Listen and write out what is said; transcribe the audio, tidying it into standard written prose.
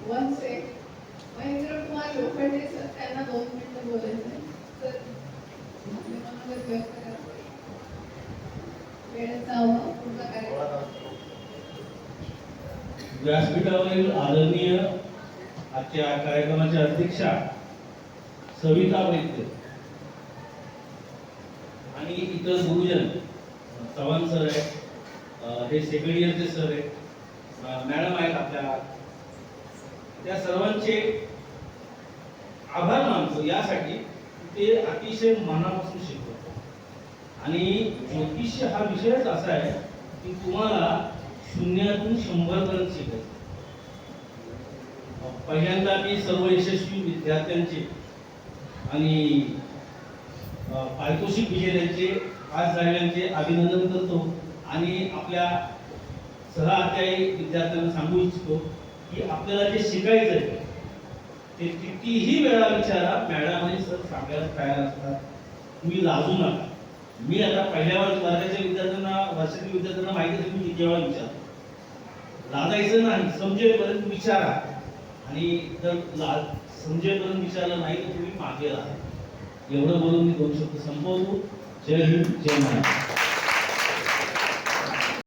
One से Mahendra Kumar Lokhande sir, त्यांना 2 मिनिटं बोलायचं आहे. सर आपले मनोगत व्यक्त करा. वेळेचा पूर्ण कार्यक्रम. व्यासपीठावरील आदरणीय आजच्या कार्यक्रमाच्या अध्यक्षा सविता वैद्य आणि इतर गुरुजन, चव्हाण सर आहेत, हे सेकंड इयरचे सर आहेत, मॅडम आहेत आपल्या, त्या सर्वांचे आभार मानतो यासाठी ते अतिशय मनापासून शिकवतात. आणि ज्योतिष हा विषयच असा आहे की तुम्हाला 0 तून 100 पर्यंत शिकायचं. पहिल्यांदा मी सर्व यशस्वी विद्यार्थ्यांचे आणि पारितोषिक विजेत्यांचे, पास झालेल्यांचे अभिनंदन करतो आणि आपल्या सहअध्यायी विद्यार्थ्यांना सांगू इच्छितो की आपल्याला जे शिकायचं आहे ते कितीही वेळा विचारा, मॅडम आणि सर सांगायला तयार असतात. तुम्ही लाजू नका. मी आता पहिल्या वर्गाच्या विद्यार्थ्यांना, वर्षातील विद्यार्थ्यांना माहिती आहे तुम्ही किती वेळा विचारा. लाजायचं नाही, समजेपर्यंत विचारा. आणि जर समजेपर्यंत विचारलं नाही तर तुम्ही मागे राहा. एवढं बोलून मी 2 शब्द संपवतो. जय हिंद, जय महाराष्ट्र.